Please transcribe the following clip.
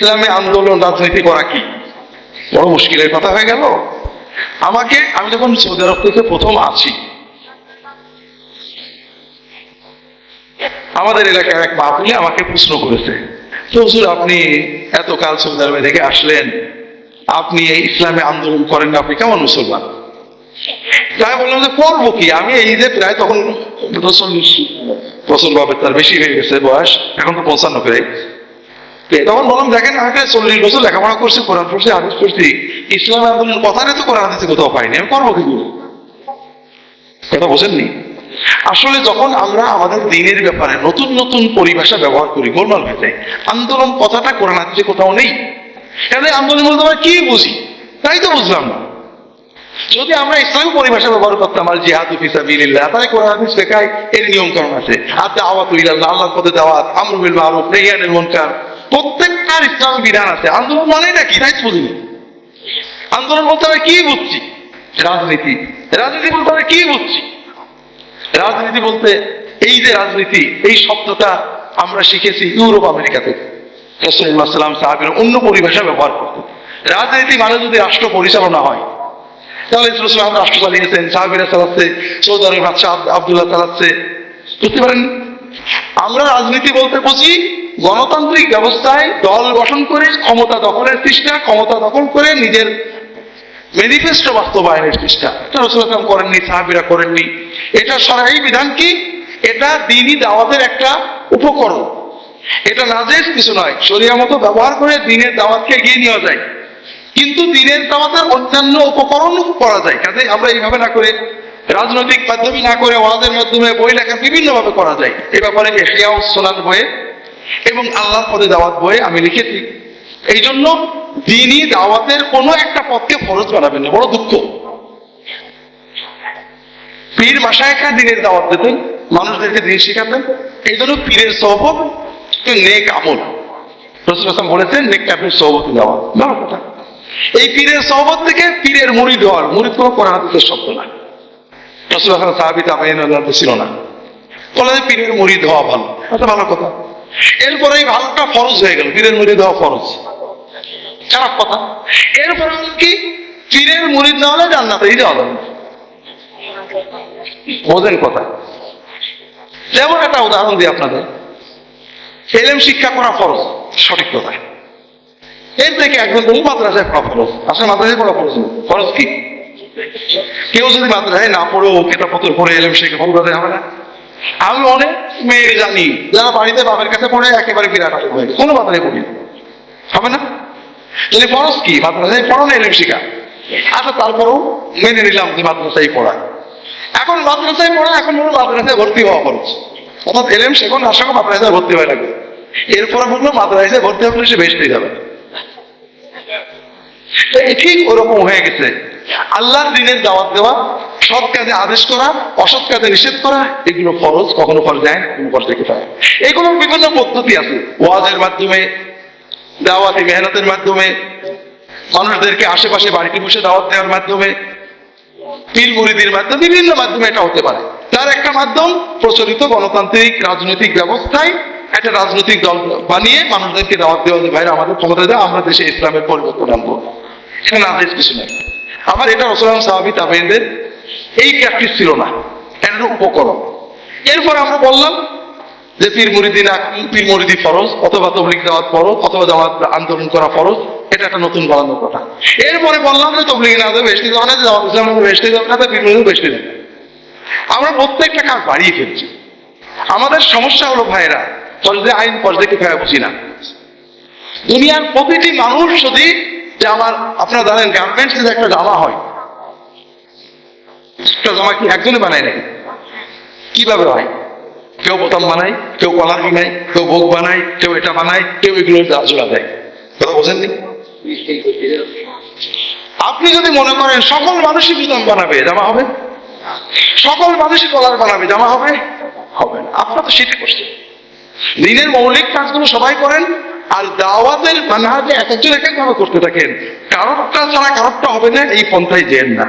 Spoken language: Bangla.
ইসলামে আন্দোলন রাজনীতি করা কি বড় মুশকিলের কথা হয়ে গেল। আমি যখন সৌদি আরব থেকে প্রথম আসি, আমাদের এলাকার এক বাবুলি আমাকে প্রশ্ন করেছে, হুজুর আপনি এতকাল সৌদি আরবে থেকে আসলেন, আপনি এই ইসলামে আন্দোলন করেন না, আপনি কেমন মুসলমান? তাই বললাম যে করবো কি, আমি এই যে প্রায় তখন 40 বছর ভাবে তার বেশি হয়ে গেছে বয়স, এখন তো 55 প্রায়। তখন বললাম দেখেন আমাকে 40 বছর লেখাপড়া করছি, কোরআন পড়ছি, হাদিস পড়ছি, ইসলামী আন্দোলন কথা তো কোরআন হাদিসে কোথাও পাইনি, আমি করবো কি? কথা বোঝেননি? আসলে যখন আমরা আমাদের দিনের ব্যাপারে নতুন নতুন পরিভাষা ব্যবহার করি, গোলমাল হয়ে যায়। আন্দোলন কথাটা কোরআন হাদিসে কোথাও নেই। তাহলে আন্দোলন বলতে আমরা কি বুঝি তাই তো বুঝলাম না। যদি আমরা ইসলামী পরিভাষা ব্যবহার করতাম, আর জিহাদু ফি সাবিলিল্লাহ, তাহলে কোরআন হাদিস লেখায় এর নিয়ম কানুন আছে, আর দাওয়াতু ইলাল্লাহ, আল্লাহর পথে দাওয়াত, আমরু বিল মারুফ, নাহি আনিল মুনকার, প্রত্যেকটার ইসলামী বিধান আছে। আন্দোলন মানে না কি তাই বুঝিনি। আন্দোলন বলতে আমরা কি বুঝছি? রাজনীতি। রাজনীতি বলতে আমরা কি বুঝছি? রাজনীতি বলতে এই যে রাজনীতি, এই শব্দটা আমরা শিখেছি ইউরোপ আমেরিকা থেকে। রাসূলুল্লাহ সাল্লাল্লাহু আলাইহি ওয়াসাল্লাম সাহাবীরা অন্য পরিভাষা ব্যবহার করতেন। রাজনীতি মানে যদি রাষ্ট্র পরিচালনা হয়, তাহলে রাসূলুল্লাহ রাষ্ট্র চালিয়েছেন, সাহাবীরা চালাচ্ছে, সৌদি আরবের বাদশা আব্দুল্লাহ চালাচ্ছে, বুঝতে পারেন? আমরা রাজনীতি বলতে বুঝি গণতান্ত্রিক ব্যবস্থায় দল গঠন করে ক্ষমতা দখলের চেষ্টা, ক্ষমতা দখল করে নিজের ম্যানিফেস্টো বাস্তবায়নের চেষ্টা। এটা রাসূলুল্লাহ করেননি, সাহাবীরা করেননি। এটা শরঈ বিধান কি? এটা দ্বীনি দাওয়াতের একটা উপকরণ, এটা নাজেজ কিছু নয়। শরিয়া মতো ব্যবহার করে দ্বীনের দাওয়াতকে এগিয়ে নেওয়া যায়, কিন্তু দ্বীনের দাওয়াতের অন্যান্য উপকরণ করা যায়। কাজে আমরা এইভাবে না করে, রাজনৈতিক মাধ্যমে না করে, ওয়াজের মাধ্যমে, বই লেখা বিভিন্ন ভাবে করা যায়। এই ব্যাপারে ইহইয়াউস সুনান বইয়ে এবং আল্লাহর পথে দাওয়াত বইয়ে আমি লিখেছি। এই জন্য দ্বীনি দাওয়াতের কোনো একটা পথকে ফরজ বানাবেন না, বড় দুঃখ। পীর মাশায়েখরা দ্বীনের দাওয়াত দিতেন, মানুষদেরকে দ্বীন শেখাতেন। এই জন্য পীরের সহবত নেক আমল, রাসূলুল্লাহ বলেছেন নেক কাফের সহবত দেওয়া, ভালো কথা। এই পীরের সহবত থেকে পীরের মুরিদ হওয়ার, মুরিদ কোনো কোরআন হাদিসের শব্দ না, রাসূলুল্লাহ সাহাবী তাবেঈনদের ছিল না। বলে পীরের মুরিদ হওয়া ভালো, এটা ভালো কথা। এরপরে এই ভালোটা ফরজ হয়ে গেল, পীরের মুরিদ হওয়া ফরজ, খারাপ কথা। এরপরে কি পীরের মুরিদ না হলে জান্নাতেই যাওয়া যাবে, বোঝেন কথা? যেমন একটা উদাহরণ দিই আপনাদের, ইলম শিক্ষা করা ফরজ, সঠিক কথা। এর থেকে একজন বলুন মাদ্রাসায় পড়া ফরজ। আসলে মাদ্রাসায় পড়া ফরজ, ফরজ কি? কেউ যদি মাদ্রাসায় না পড়েও কেতাবপত্র পড়ে ইলম শিখে ফরজ হবে না? আমি অনেক মেয়ে জানি যারা বাড়িতে বাবার কাছে পড়ে একেবারে বিরাট হয়ে কোনো মাদ্রাসায় পড়ি হবে না। যদি ফরজ কি? মাদ্রাসায় পড়ো না ইলম শিখা। আচ্ছা তারপরেও মেনে নিলাম যে মাদ্রাসায় পড়া। এখন মাদ্রাসায় পড়া, এখন বলবো মাদ্রাসায় ভর্তি হওয়া খরচ, অর্থাৎ এলএম শেখন আশা করি মাদ্রাসায় ভর্তি হয়ে লাগবে। এরপরে বললো মাদ্রাসায় ভর্তি হলে সে বেহেশতে যাবে। ঠিক ওরকম হয়ে গেছে। আল্লাহর দ্বীনের দাওয়াত দেওয়া, সৎ কাজে আদেশ করা, অসৎ কাজে নিষেধ করা, এগুলো ফরজ। কখনো ফরজ দেয়, কখনো ফরজ দেখে থাকে। এগুলো বিভিন্ন পদ্ধতি আছে, ওয়াজের মাধ্যমে, দাওয়াতি মেহনতের মাধ্যমে, মানুষদেরকে আশেপাশে বাড়িতে বসে দাওয়াত দেওয়ার মাধ্যমে, পীর মুরিদের মাধ্যমে, বিভিন্ন মাধ্যমে এটা হতে পারে। তার একটা মাধ্যম প্রচলিত গণতান্ত্রিক রাজনৈতিক ব্যবস্থায় একটা রাজনৈতিক দল বানিয়ে মানুষদেরকে দাওয়াত দেওয়া, যে ভাইরা আমাদের ক্ষমতা দেওয়া, আমরা দেশে ইসলামের পরিবর্তন আনবো। এখানে আদেশ কিছু নেই। আবার এটা রাসূলুল্লাহ সাহাবী তাবেঈনদের এই প্র্যাকটিস ছিল না, এটা উপকরণ। এরপর আমরা বললাম যে পীর মুরিদি ফরজ, অথবা তাবলীগ দাওয়াত ফরজ, অথবা দাওয়াত আন্দোলন করা ফরজ। এটা একটা নতুন বানানোর কথা। এরপরে বললাম যে তাবলীগ না দেবে বেশি যাবে না, দাওয়াত ইসলাম বেশি যাবে না, পীর মুরিদি বেশি যাবে। আমরা প্রত্যেকটা কাজ বাড়িয়ে ফেলছি। আমাদের সমস্যা হলো ভাইরা, ফরজে আইন ফরজে কিফায়া বুঝি না। দুনিয়ার প্রতিটি মানুষ যদি, যে আমার আপনারা জানেন গার্মেন্টস যে একটা জামা হয়, একটা জামা কি একজনে বানায় নাকি? কিভাবে হয়? কেউ বোতাম বানায়, কেউ কলার বানায়, কেউ বুক বানায়, কেউ এটা বানায়, কেউ এগুলো জোড়া দেয়। কথা বোঝেননি? আপনি যদি মনে করেন সকল মানুষই বোতাম বানাবে, জামা হবে? সকল মানুষই কলার বানাবে, জামা হবে? হবে না। আপনারা তো সেটা করছেন। দিনের মৌলিক কাজগুলো সবাই করেন, আর দাওয়াতের মানহাজে এক একজন এক এক ভাবে করতে থাকেন। কারোরটা ছাড়া কারোরটা হবে না, এই পন্থায় যেন না।